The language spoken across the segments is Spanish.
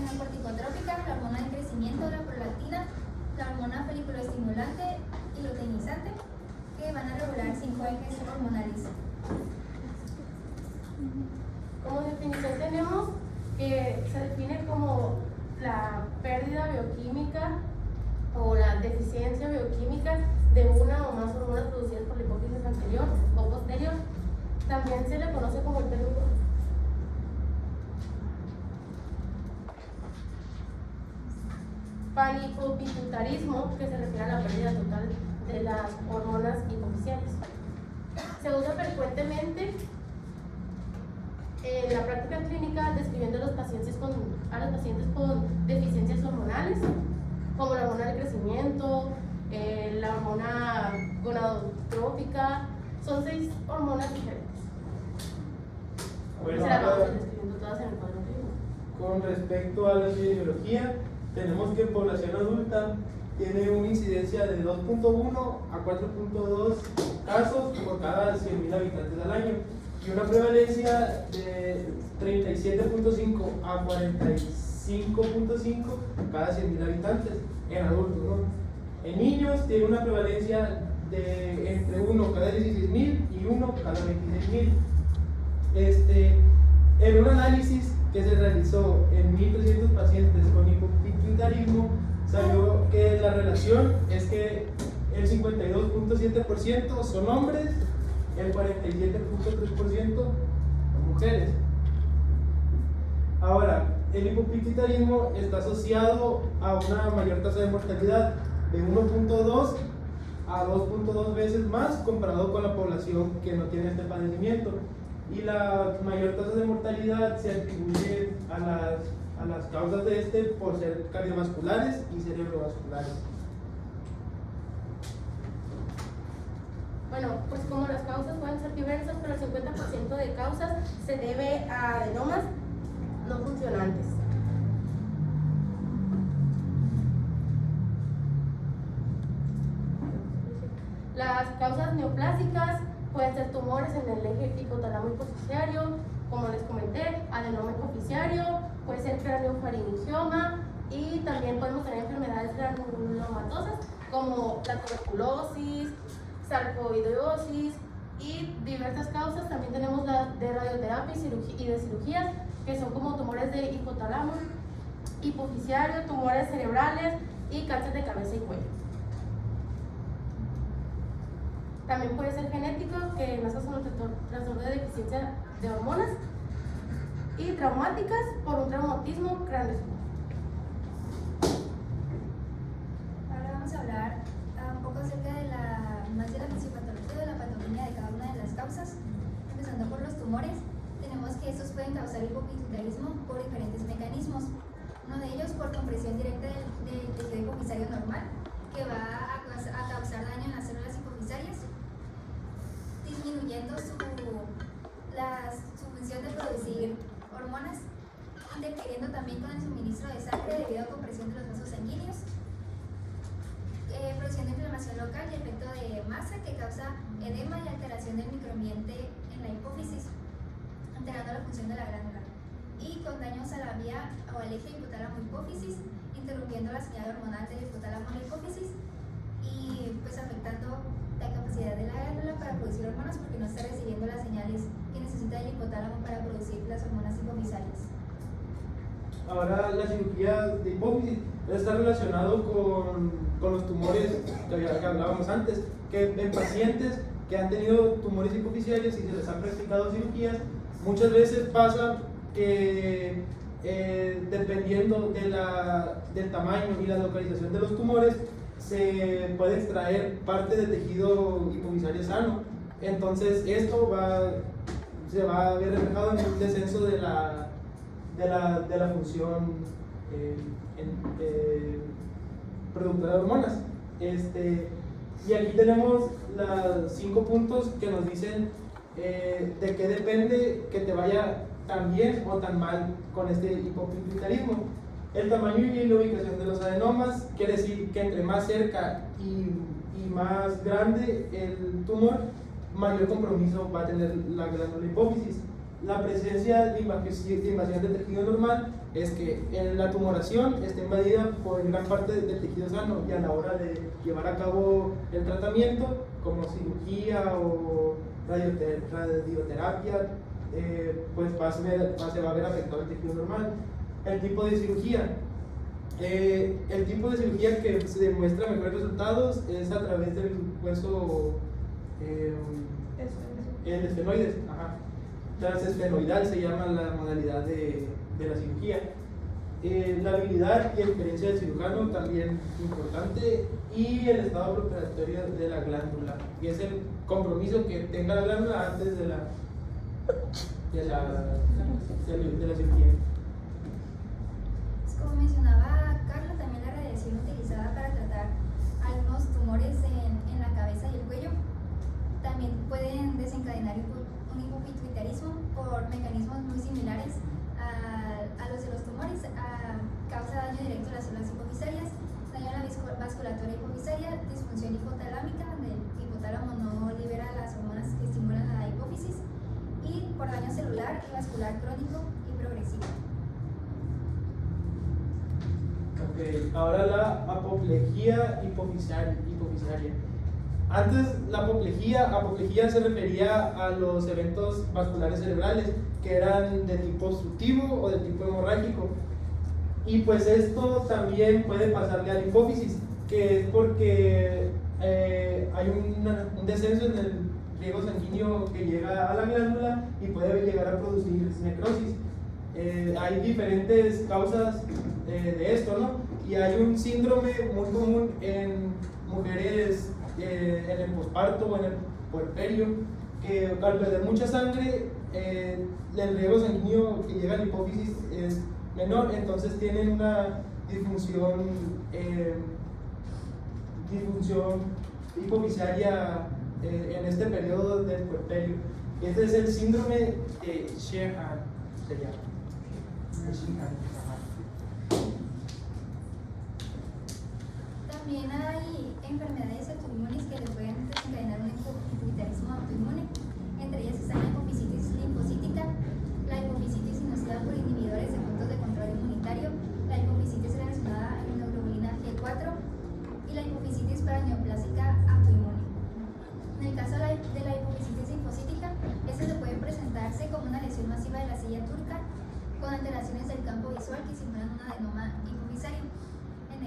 hormona corticotrópica, la hormona de crecimiento, la prolactina, la hormona foliculoestimulante y luteinizante, que van a regular 5 ejes hormonales. Como definición tenemos que se define como la pérdida bioquímica o la deficiencia bioquímica de una o más hormonas producidas por la hipófisis anterior o posterior. También se le conoce como el término panhipopituitarismo, que se refiere a la pérdida total de las hormonas hipofisiales. Se usa frecuentemente en la práctica clínica describiendo a los pacientes con deficiencias hormonales, como la hormona de crecimiento, la hormona gonadotrópica. Son 6 hormonas diferentes. Bueno, Se las vamos a ir describiendo todas en el cuadro clínico. con respecto a la epidemiología, tenemos que población adulta tiene una incidencia de 2.1 a 4.2 casos por cada 100.000 habitantes al año y una prevalencia de 37.5 a 45.5 cada 100.000 habitantes en adultos, ¿no? En niños tiene una prevalencia de entre 1 cada 16.000 y 1 cada 26.000. En un análisis que se realizó en 1.300 pacientes con hipopituitarismo, salió que la relación es que el 52.7% son hombres, el 47.3% son mujeres. Ahora, el hipopituitarismo está asociado a una mayor tasa de mortalidad de 1.2 a 2.2 veces más comparado con la población que no tiene este padecimiento. Y la mayor tasa de mortalidad se atribuye a las causas de este por ser cardiovasculares y cerebrovasculares. Bueno, pues como las causas pueden ser diversas, pero el 50% de causas se debe a adenomas no funcionantes. Las causas neoplásicas pueden ser tumores en el eje hipotálamo hipofisiario, como les comenté, adenoma hipofisiario, puede ser craniofaringioma y también podemos tener enfermedades granulomatosas como la tuberculosis, sarcoidosis y diversas causas. También tenemos las de radioterapia y de cirugías, que son como tumores de hipotálamo hipofisiario, tumores cerebrales y cáncer de cabeza y cuello. También puede ser genético, que nazca con un trastorno de deficiencia de hormonas, y traumáticas por un traumatismo craneoesofágico. Ahora vamos a hablar un poco acerca de más de la fisiopatología de la patogenia de cada una de las causas. Empezando por los tumores, tenemos que estos pueden causar hipopituitarismo por diferentes mecanismos. Uno de ellos por compresión directa del tejido hipofisario normal, que va a causar daño en las células hipofisarias, disminuyendo su función de producir hormonas, interfiriendo también con el suministro de sangre debido a compresión de los vasos sanguíneos, produciendo inflamación local y efecto de masa que causa edema y alteración del microambiente en la hipófisis, alterando la función de la glándula, y con daños a la vía o al eje hipotálamo-hipófisis, interrumpiendo la señal hormonal del hipotálamo a la hipófisis y pues afectando la capacidad de la glándula para producir hormonas porque no está recibiendo las señales que necesita el hipotálamo para producir las hormonas hipofisarias. Ahora, la cirugía de hipófisis está relacionado con los tumores que hablábamos antes, que en pacientes que han tenido tumores hipofisiarios y se les han practicado cirugías, muchas veces pasa que dependiendo del tamaño y la localización de los tumores, se puede extraer parte del tejido hipofisario sano. Entonces esto se va a ver reflejado en un descenso de la función productora de hormonas. Y aquí tenemos los 5 puntos que nos dicen de qué depende que te vaya tan bien o tan mal con este hipopituitarismo. El tamaño y la ubicación de los adenomas quiere decir que entre más cerca y más grande el tumor, mayor compromiso va a tener la glándula hipófisis. la presencia de invasión del tejido normal es que en la tumoración está invadida por gran parte del tejido sano, y a la hora de llevar a cabo el tratamiento, como cirugía o radioterapia, pues se va a ver afectado el tejido normal. El tipo de cirugía. El tipo de cirugía que se demuestra mejores resultados es a través del hueso, el esfenoides, transesfenoidal se llama la modalidad de la cirugía. La habilidad y experiencia del cirujano también importante, y el estado preparatorio de la glándula, y es el compromiso que tenga la glándula antes de la cirugía. Como mencionaba Carla, también la radiación utilizada para tratar algunos tumores en la cabeza y el cuello también pueden desencadenar un hipopituitarismo por mecanismos muy similares a los de los tumores. Causa daño directo a las células hipofisarias, daño a la vasculatura hipofisaria, disfunción hipotalámica, donde el hipotálamo no libera las hormonas que estimulan la hipófisis, y por daño celular y vascular crónico y progresivo. Ok, ahora la apoplejía hipofisaria. Antes la apoplejía se refería a los eventos vasculares cerebrales que eran de tipo obstructivo o de tipo hemorrágico, y pues esto también puede pasarle a la hipófisis, que es porque hay un descenso en el riego sanguíneo que llega a la glándula y puede llegar a producir necrosis. Hay diferentes causas de esto, ¿no? Y hay un síndrome muy común en mujeres en el posparto o en el puerperio, que al perder mucha sangre, el riego sanguíneo que llega a la hipófisis es menor, entonces tienen una disfunción hipofisaria en este periodo del puerperio. Este es el síndrome de Sheehan, se llama. También hay enfermedades autoinmunes que le pueden desencadenar un hipopituitarismo autoinmune. Entre ellas están la hipofisitis linfocítica, la hipofisitis inducida por inhibidores de puntos de control inmunitario, la hipofisitis relacionada a la inmunoglobulina G4 y la hipofisitis paraneoplásica autoinmune. En el caso de la hipofisitis linfocítica, esta puede presentarse como una lesión masiva de la silla turca con alteraciones del campo visual que simulan un adenoma hipofisario. En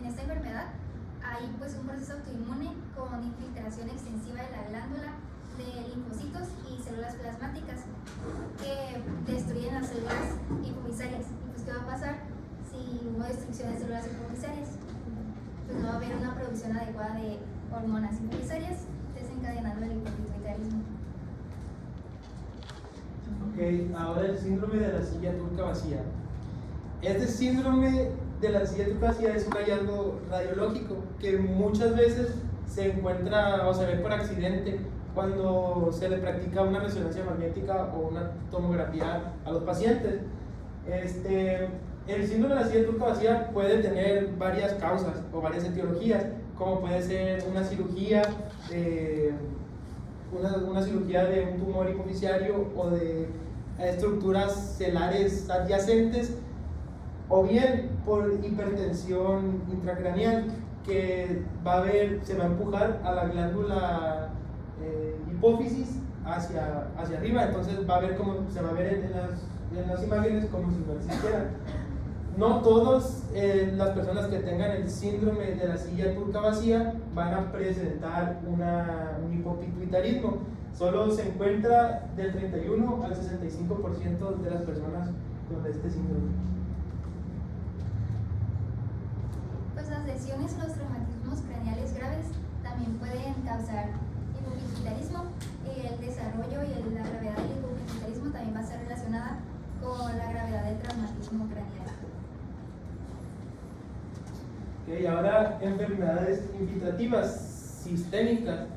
esta enfermedad hay pues un proceso autoinmune con infiltración extensiva de la glándula, de linfocitos y células plasmáticas que destruyen las células hipofisarias. ¿Y pues qué va a pasar si hubo destrucción de células hipofisarias? Pues no va a haber una producción adecuada de hormonas hipofisarias, desencadenando el hipopituitarismo. Ok, ahora el síndrome de la silla turca vacía. Este síndrome de la silla turca vacía es un hallazgo radiológico que muchas veces se encuentra o se ve por accidente cuando se le practica una resonancia magnética o una tomografía a los pacientes. El síndrome de la silla turca vacía puede tener varias causas o varias etiologías, como puede ser una cirugía de un tumor hipofisario o de estructuras celares adyacentes, o bien por hipertensión intracraneal, que se va a empujar a la glándula hipófisis hacia arriba, entonces se va a ver en las imágenes como si no existiera. No todas las personas que tengan el síndrome de la silla turca vacía van a presentar un hipopituitarismo. Solo se encuentra del 31 al 65% de las personas con este síndrome. Pues las lesiones o los traumatismos craneales graves también pueden causar hipopituitarismo. El desarrollo y la gravedad del hipopituitarismo también va a estar relacionada con la gravedad del traumatismo craneal. Okay, ahora enfermedades infiltrativas sistémicas.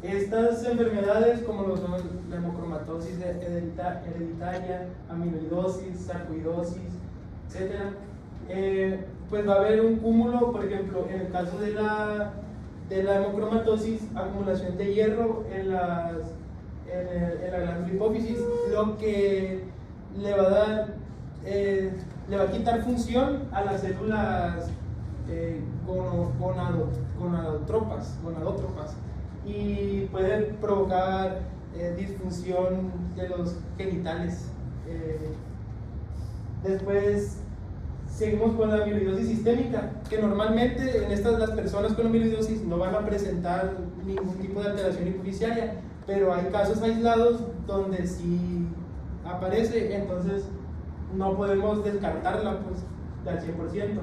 Estas enfermedades, como lo son la hemocromatosis hereditaria, amiloidosis, sarcoidosis, etc., pues va a haber un cúmulo. Por ejemplo, en el caso de la hemocromatosis, acumulación de hierro en en la glándula hipófisis, lo que le va a dar, le va a quitar función a las células gonadótropas y puede provocar disfunción de los genitales. Después seguimos con la amiloidosis sistémica, que normalmente en las personas con amiloidosis no van a presentar ningún tipo de alteración hipoficiaria, pero hay casos aislados donde sí aparece, entonces no podemos descartarla pues al 100%.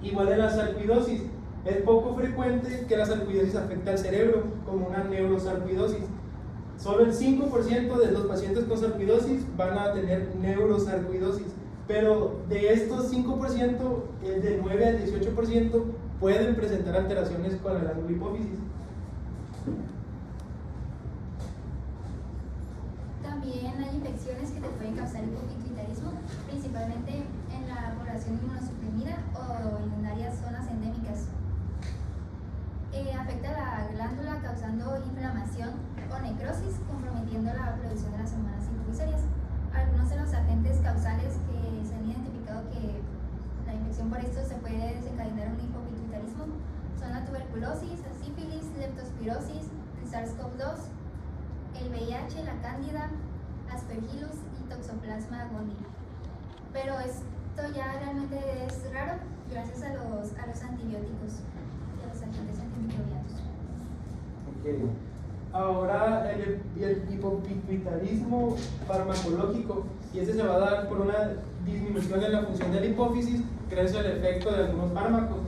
Igual en la sarcoidosis, es poco frecuente que la sarcoidosis afecte al cerebro como una neurosarcoidosis. Solo el 5% de los pacientes con sarcoidosis van a tener neurosarcoidosis, pero de estos 5%, el de 9 al 18% pueden presentar alteraciones con la glándula hipófisis. También hay infecciones que te pueden causar hipopituitarismo, principalmente en la población inmunosuprimida o en áreas zonas endémicas. Afecta la glándula causando inflamación o necrosis, comprometiendo la producción de las hormonas hipoficiarias. Algunos de los agentes causales que se han identificado que la infección por esto se puede desencadenar un hipopituitarismo son la tuberculosis, la sífilis, leptospirosis, el SARS-CoV-2, el VIH, la cándida, Aspergillus y Toxoplasma gondii. Pero esto ya realmente es raro gracias a los antibióticos y a los agentes antimicrobianos. Okay. Ahora el hipopituitarismo farmacológico, y este se va a dar por una disminución en la función de la hipófisis gracias al efecto de algunos fármacos.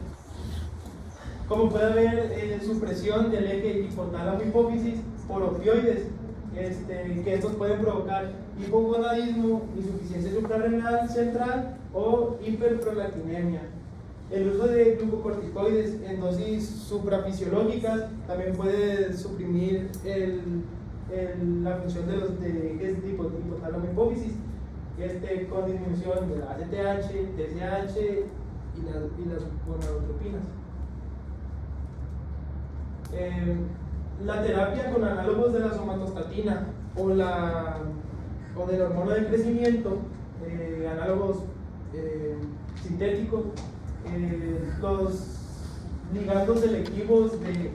Como puede haber supresión del eje hipotálamo-hipófisis por opioides, que estos pueden provocar hipogonadismo, insuficiencia suprarrenal central o hiperprolactinemia. El uso de glucocorticoides en dosis suprafisiológicas también puede suprimir la función de los ejes hipotálamo-hipófisis, con disminución de la ACTH, TSH y las gonadotropinas. La terapia con análogos de la somatostatina o de la hormona de crecimiento, análogos sintéticos, los ligandos selectivos de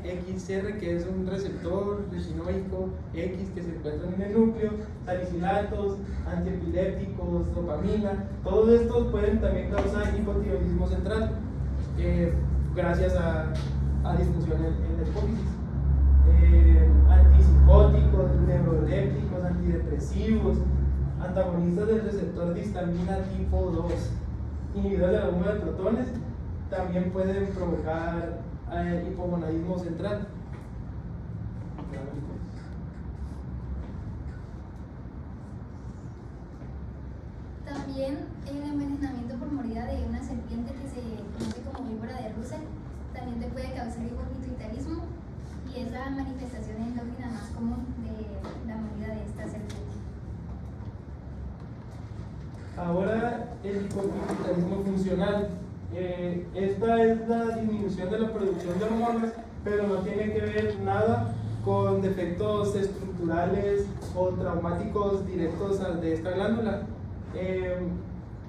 RXR, que es un receptor retinoico X que se encuentra en el núcleo, salicilatos, antiepilépticos, dopamina, todos estos pueden también causar hipotiroidismo central gracias a disfunción en la hipófisis. Antipsicóticos, neurolépticos, antidepresivos, antagonistas del receptor de histamina tipo 2, inhibidores de la bomba de protones, también pueden provocar hipogonadismo central. También el envenenamiento por mordida de una serpiente que se conoce como víbora de Russell también te puede causar hipopituitarismo y es la manifestación endócrina más común de la mordida de esta serpiente. Ahora el hipopituitarismo funcional. Esta es la disminución de la producción de hormonas, pero no tiene que ver nada con defectos estructurales o traumáticos directos de esta glándula.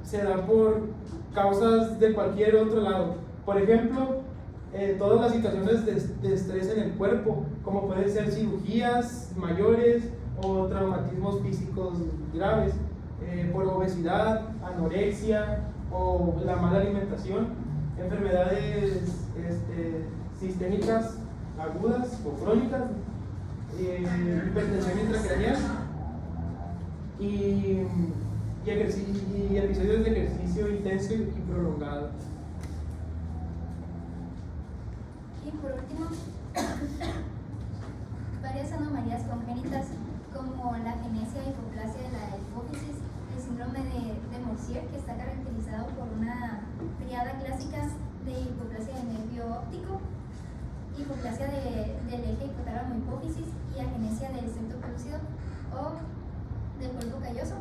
Se da por causas de cualquier otro lado. Por ejemplo, todas las situaciones de estrés en el cuerpo, como pueden ser cirugías mayores o traumatismos físicos graves, por obesidad, anorexia o la mala alimentación, enfermedades sistémicas agudas o crónicas, hipertensión intracraneal y episodios de ejercicio intenso y prolongado. Y por último, varias anomalías congénitas como la agenesia y hipoplasia de la hipófisis, el síndrome de Morsier, que está caracterizado por una triada clásica de hipoplasia del nervio óptico, hipoplasia del eje hipotálamo-hipófisis y agenesia del septo pelúcido o del cuerpo calloso.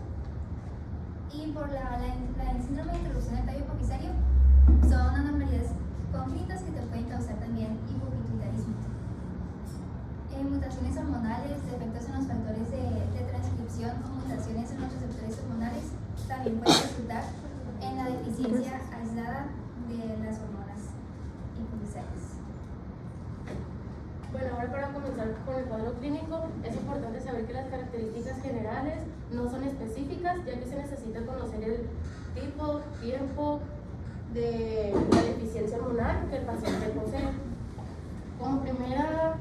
Y por el síndrome de introducción del tallo hipofisario, son anormalidades congénitas que te pueden causar también hipopituitarismo. Mutaciones hormonales, defectos en los factores de transcripción o mutaciones en los receptores hormonales también pueden resultar en la deficiencia aislada de las hormonas hipofisales. Bueno, ahora para comenzar con el cuadro clínico, es importante saber que las características generales no son específicas, ya que se necesita conocer el tipo, tiempo de la deficiencia hormonal que el paciente posee. Como primera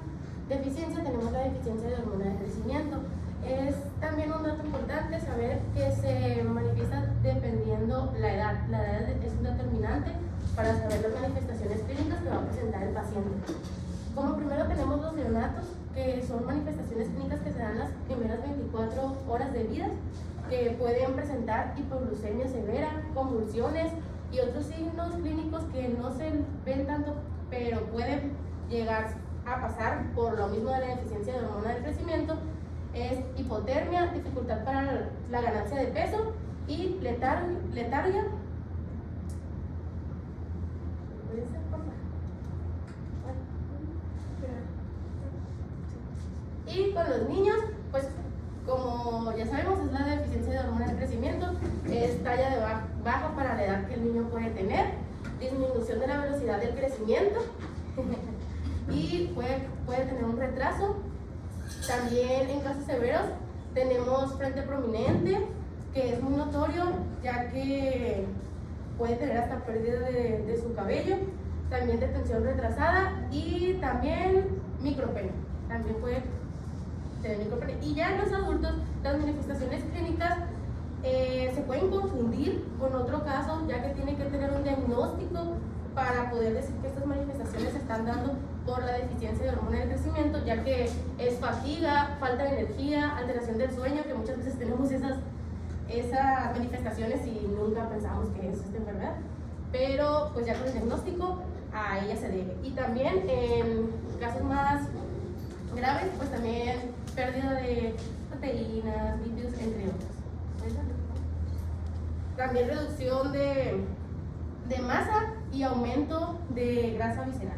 deficiencia tenemos la deficiencia de hormona de crecimiento. Es también un dato importante saber que se manifiesta dependiendo la edad. La edad es un determinante para saber las manifestaciones clínicas que va a presentar el paciente. Como primero tenemos los neonatos, que son manifestaciones clínicas que se dan las primeras 24 horas de vida, que pueden presentar hipoglucemia severa, convulsiones y otros signos clínicos que no se ven tanto, pero pueden llegar a pasar por lo mismo de la deficiencia de hormona del crecimiento. Es hipotermia, dificultad para la ganancia de peso y letargia. ¿Puede ser, por favor? Y con los niños, pues como ya sabemos, es la deficiencia de hormona del crecimiento, es talla de baja para la edad que el niño puede tener, disminución de la velocidad del crecimiento y puede tener un retraso. También en casos severos tenemos frente prominente, que es muy notorio ya que puede tener hasta pérdida de su cabello, también detención retrasada y también micropene, también puede tener micropene. Y ya en los adultos las manifestaciones clínicas se pueden confundir con otro caso, ya que tiene que tener un diagnóstico para poder decir que estas manifestaciones se están dando por la deficiencia de hormona del crecimiento, ya que es fatiga, falta de energía, alteración del sueño, que muchas veces tenemos esas manifestaciones y nunca pensamos que es esta enfermedad, pero pues ya con el diagnóstico a ella se debe. Y también en casos más graves, pues también pérdida de proteínas, lípidos, entre otros. También reducción de masa y aumento de grasa visceral.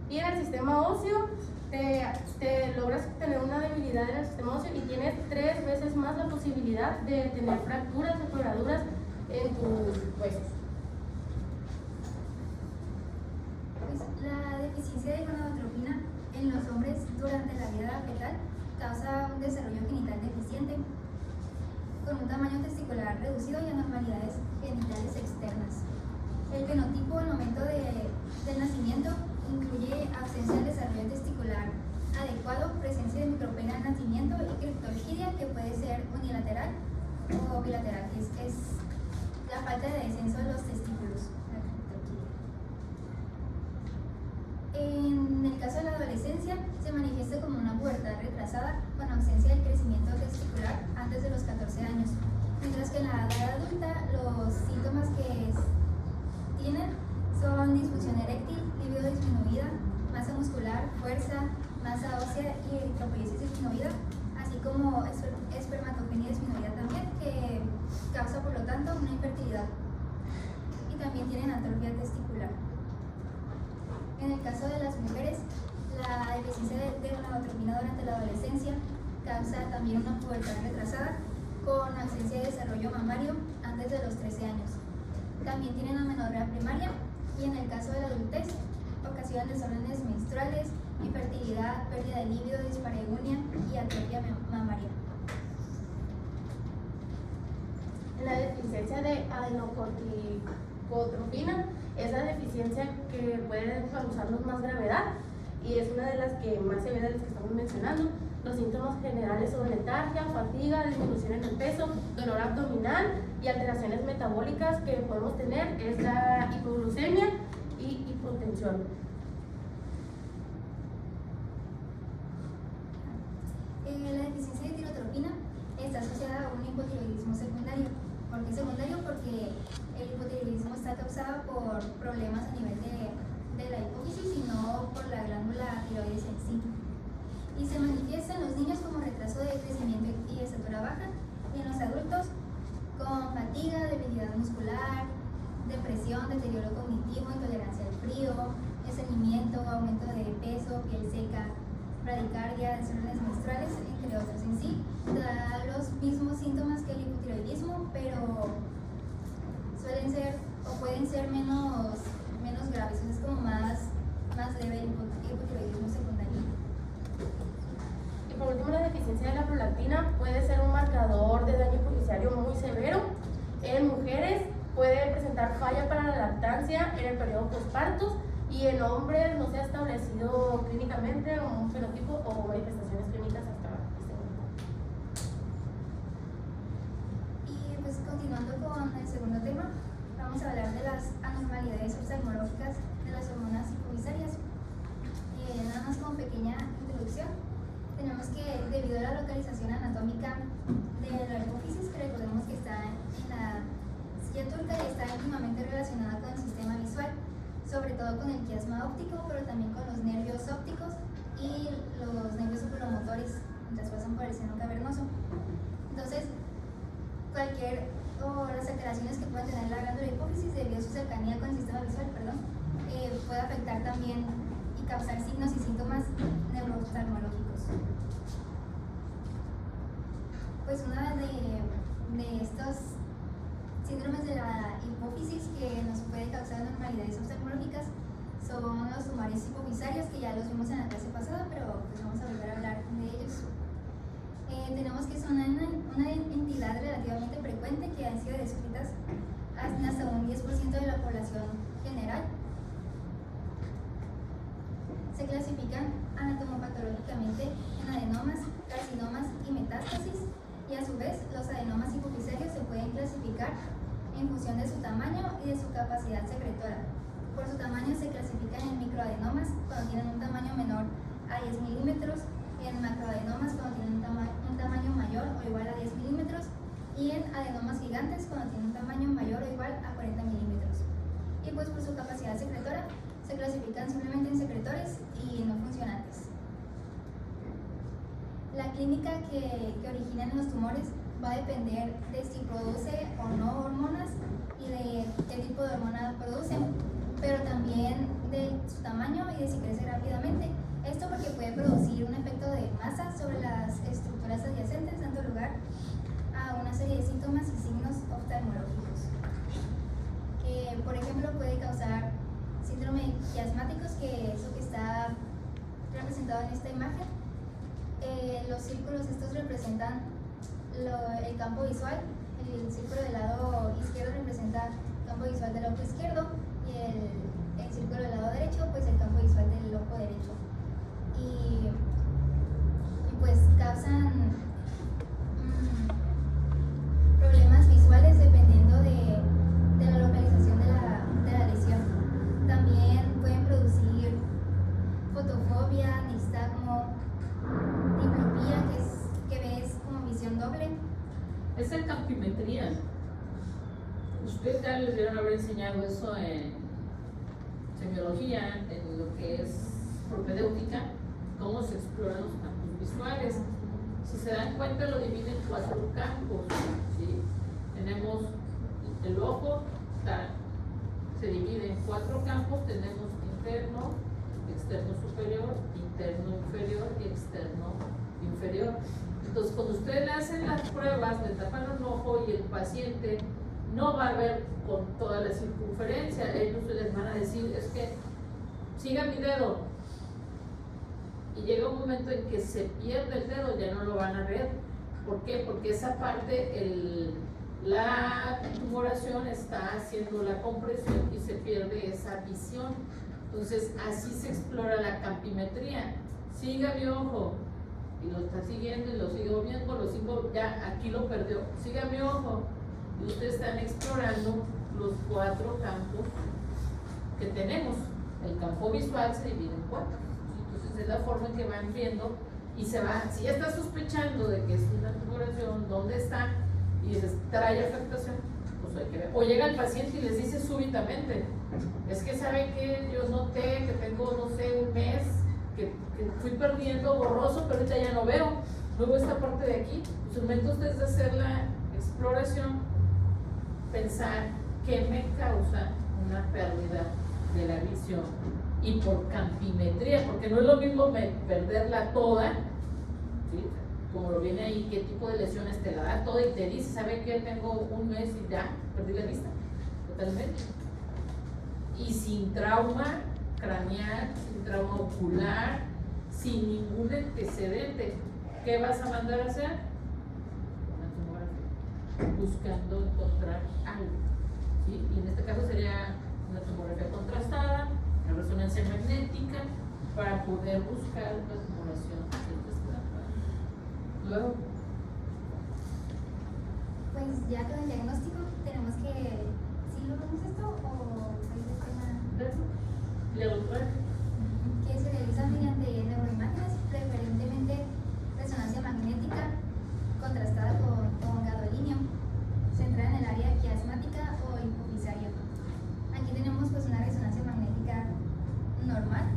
Y en el sistema óseo te logras tener una debilidad en el sistema óseo y tienes 3 veces más la posibilidad de tener fracturas o quebraduras en tus huesos. Pues la deficiencia de gonadotropina en los hombres durante la vida fetal causa un desarrollo genital deficiente, con un tamaño testicular reducido y anormalidades genitales externas. El fenotipo al momento del nacimiento incluye ausencia del desarrollo testicular adecuado, presencia de micropene al nacimiento y criptorgidia, que puede ser unilateral o bilateral, que es la falta de descenso de los testículos. En el caso de la adolescencia, se manifiesta como una pubertad retrasada con ausencia del crecimiento testicular antes de los 14 años, mientras que en la edad adulta los síntomas que tienen son disfunción eréctil, libido disminuida, masa muscular, fuerza, masa ósea y eritropoiesis disminuida, así como espermatogenia disminuida también, que causa por lo tanto una infertilidad. Y también tienen atrofia testicular. En el caso de las mujeres, la deficiencia de gonadotropina durante la adolescencia causa también una pubertad retrasada con ausencia de desarrollo mamario antes de los 13 años. También tienen amenorrea primaria y en el caso de la adultez ocasionan desórdenes menstruales, infertilidad, pérdida de líbido, dispareunia y atrofia mamaria. La deficiencia de adenocorticotropina es la deficiencia que puede causarnos más gravedad y es una de las que más se ve de las que estamos mencionando. Los síntomas generales son letargia, fatiga, disminución en el peso, dolor abdominal y alteraciones metabólicas que podemos tener es la hipoglucemia y hipotensión. La deficiencia de tirotropina está asociada a un hipotiroidismo secundario. ¿Por qué secundario? Porque el hipotiroidismo está causado por problemas a nivel de la hipófisis y no por la glándula tiroides en sí. y se manifiesta en los niños como retraso de crecimiento y estatura baja, y en los adultos con fatiga, debilidad muscular, depresión, deterioro cognitivo, intolerancia al frío, estreñimiento, aumento de peso, piel seca, bradicardia, desórdenes menstruales, entre otros. En sí, da los mismos síntomas que el hipotiroidismo, pero suelen ser o pueden ser menos graves. Es como más leve el hipotiroidismo secundario. Y por último, la deficiencia de la prolactina puede ser un marcador de daño hipoficiario muy severo. En mujeres puede presentar falla para la lactancia en el periodo postpartos, y en hombres no se ha establecido clínicamente un fenotipo o manifestaciones clínicas hasta este momento. Y pues continuando con el segundo tema, vamos a hablar de las anormalidades oftalmológicas de las hormonas hipovisarias. Nada más como pequeña introducción, tenemos que debido a la localización anatómica de la hipófisis, que recordemos que está en la silla turca y está íntimamente relacionada con el sistema visual, sobre todo con el quiasma óptico, pero también con los nervios ópticos y los nervios oculomotores mientras pasan por el seno cavernoso. Entonces, las alteraciones que pueden tener la glándula hipófisis debido a su cercanía con el sistema visual, puede afectar también y causar signos y síntomas neurooftalmológicos. Pues una de estos síndromes de la hipófisis que nos puede causar anormalidades oftalmológicas son los tumores hipovisarios, que ya los vimos en la clase pasada, pero pues vamos a volver a hablar de ellos. Tenemos que son una entidad relativamente frecuente que han sido descritas hasta un 10% de la población general. Se clasifican anatomopatológicamente en adenomas, carcinomas y metástasis, y a su vez los adenomas hipovisarios se pueden clasificar en función de su tamaño y de su capacidad secretora. Por su tamaño se clasifican en microadenomas cuando tienen un tamaño menor a 10 milímetros, en macroadenomas cuando tienen un tamaño mayor o igual a 10 milímetros, y en adenomas gigantes cuando tienen un tamaño mayor o igual a 40 milímetros. Y pues por su capacidad secretora se clasifican simplemente en secretores y no funcionantes. La clínica que originan los tumores va a depender de si produce o no hormonas y de qué tipo de hormona producen, pero también de su tamaño y de si crece rápidamente. Esto porque puede producir un efecto de masa sobre las estructuras adyacentes, dando lugar a una serie de síntomas y signos oftalmológicos. Por ejemplo, puede causar síndrome quiasmáticos, que es lo que está representado en esta imagen. Los círculos estos representan el campo visual. El círculo del lado izquierdo representa el campo visual del ojo izquierdo, y el círculo del lado derecho, pues el campo visual del ojo derecho. Y pues causan problemas visuales dependiendo de la localización de la lesión. También pueden producir fotofobia, nistagmo, diplopía, que ves como visión doble. Es el campimetría. Ustedes ya les debieron haber enseñado eso en semiología, en lo que es propedéutica, cómo se exploran los campos visuales. Si se dan cuenta, lo dividen en 4 campos, ¿sí? Tenemos el ojo, se divide en 4 campos. Tenemos interno, externo superior, interno inferior y externo inferior. Entonces, cuando ustedes le hacen las pruebas, le tapan un ojo y el paciente no va a ver con toda la circunferencia. Ellos les van a decir, es que siga mi dedo. Y llega un momento en que se pierde el dedo, ya no lo van a ver. ¿Por qué? Porque esa parte, la tumoración está haciendo la compresión y se pierde esa visión. Entonces, así se explora la campimetría. Siga mi ojo. Y lo está siguiendo y lo sigo viendo, ya aquí lo perdió. Siga mi ojo. Y ustedes están explorando los 4 campos que tenemos. El campo visual se divide en 4. Entonces es la forma en que van viendo y se va. Si ya está sospechando de que es una tumoración, ¿dónde está? Y dices, trae afectación, pues hay que ver. O llega el paciente y les dice súbitamente, es que sabe que yo noté que tengo, no sé, un mes que fui perdiendo borroso, pero ahorita ya no veo. Luego esta parte de aquí, pues el momento ustedes de hacer la exploración, pensar qué me causa una pérdida de la visión y por campimetría, porque no es lo mismo perderla toda, ¿sí? Como lo viene ahí, qué tipo de lesiones te la da toda y te dice, ¿sabe qué? Tengo un mes y ya perdí la vista totalmente. Y sin trauma craneal, sin trauma ocular, sin ningún antecedente. ¿Qué vas a mandar a hacer? Una tomografía, buscando encontrar algo, ¿sí? Y en este caso sería una tomografía contrastada, una resonancia magnética, para poder buscar la tumoración del testículo. Luego, Pues ya con el diagnóstico tenemos que, ¿sí logramos esto o hay de forma y la doctora, que se realiza mediante neuroimágenes, preferentemente resonancia magnética contrastada con gadolinio, centrada en el área quiasmática o hipofisaria? Aquí tenemos pues una resonancia magnética normal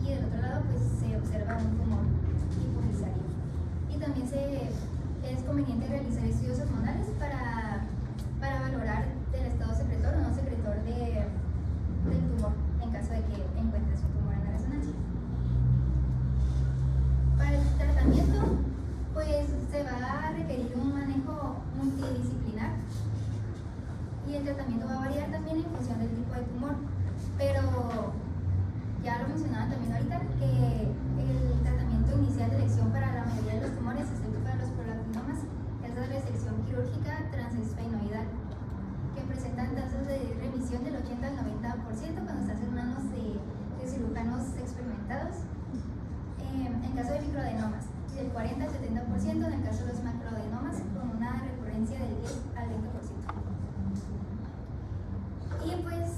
y del otro lado pues se observa un tumor hipofisario. Y también es conveniente realizar estudios hormonales para valorar el estado secretor o no secretor del tumor en caso de que encuentres un tumor en la resonancia. Para el tratamiento pues se va a requerir un manejo multidisciplinar y el tratamiento va a variar también en función del tipo de tumor, pero ya lo mencionaba también ahorita que el tratamiento inicial de elección para la mayoría de los tumores, excepto para los prolaktinomas, es la resección quirúrgica transesfenoidal, que presentan tasas de remisión del 80 al 90% cuando estás en manos de cirujanos experimentados en caso de microadenomas y del 40 al 70% en el caso de los macroadenomas, con una recurrencia del 10 al 20%. Y pues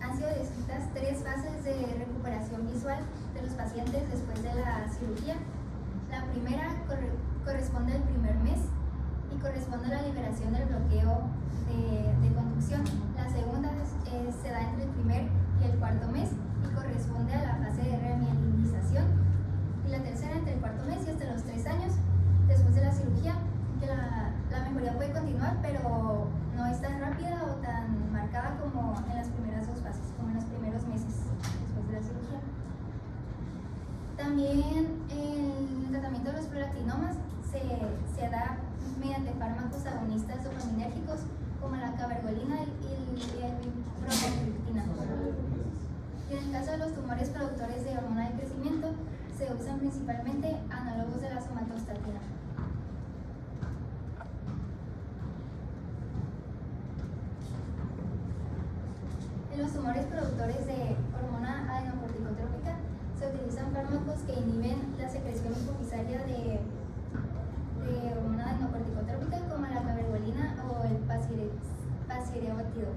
han sido descritas 3 fases de recuperación visual de los pacientes después de la cirugía. La primera corresponde al primer mes y corresponde a la liberación del bloqueo de conducción. La segunda se da entre el primer y el cuarto mes y corresponde a la fase de remielinización. Y la tercera entre el cuarto mes y hasta los 3 años después de la cirugía, que la mejoría puede continuar, pero no es tan rápida o tan marcada como en las primeras 2 fases, como en los primeros meses después de la cirugía. También el tratamiento de los prolaktinomas se da mediante fármacos agonistas dopaminérgicos como la cabergolina y el bromocriptina. Y en el caso de los tumores productores de hormona de crecimiento, se usan principalmente análogos de la somatostatina. En los tumores productores de hormona adenocorticotrópica se utilizan fármacos que inhiben la secreción hipofisaria de hormona adenocorticotrópica como la cabergolina o el pasireotida.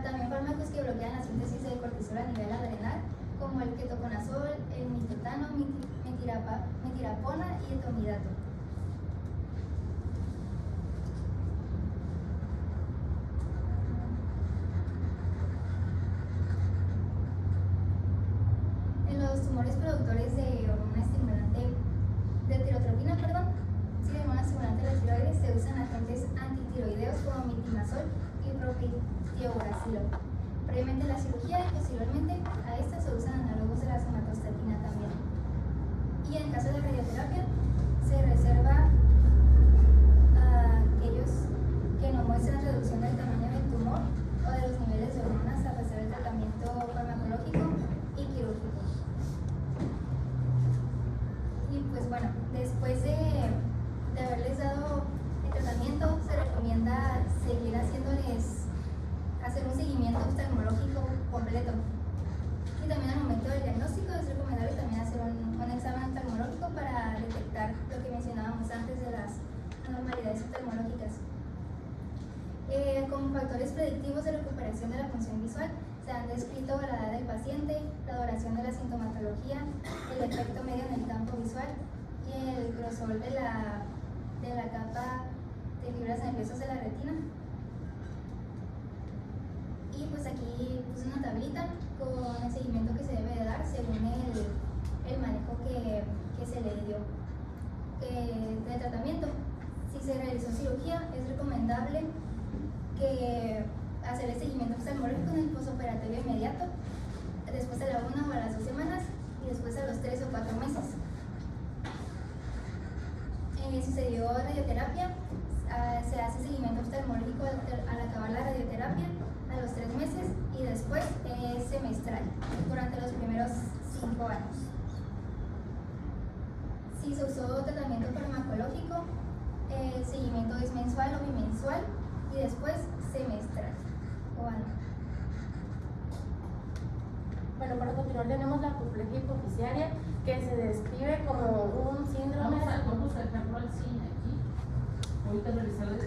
También fármacos que bloquean la síntesis de cortisol a nivel adrenal como el ketoconazol, el mitotrano, metirapona y etomidato. En los tumores productores de hormona estimulante de tirotropina, de hormona estimulante de la tiroides, se usan agentes antitiroideos como mitimazol y propiltiogracilo. Previamente la cirugía y posteriormente a esta se usan análogos de la somatostatina también. Y en caso de radioterapia se reserva a aquellos que no muestran reducción del tamaño del tumor o de los niveles de hormonas a pesar del tratamiento farmacológico y quirúrgico. Y pues bueno, después de haberles dado el tratamiento, se recomienda seguir hacer un seguimiento oftalmológico completo. Y también al momento del diagnóstico es recomendable también hacer un examen oftalmológico para detectar lo que mencionábamos antes de las anormalidades oftalmológicas. Como factores predictivos de recuperación de la función visual se han descrito la edad del paciente, la duración de la sintomatología, el efecto medio en el campo visual y el grosor de la capa de fibras nerviosas de la retina. Y pues aquí puse una tablita con el seguimiento que se debe de dar según el manejo que se le dio de tratamiento. Si se realizó cirugía, es recomendable que hacer el seguimiento oftalmológico en el posoperatorio inmediato, después de la 1 o a las 2 semanas y después a los 3 o 4 meses. Si se dio radioterapia, se hace seguimiento oftalmológico al acabar la radioterapia a los 3 meses y después es semestral durante los primeros 5 años. Si se usó tratamiento farmacológico, el seguimiento es mensual o bimensual y después semestral o anual. Bueno, para continuar tenemos la apoplejía hipoficiaria, que se describe como un síndrome. Vamos a dejarlo al cine aquí. Ahorita revisar la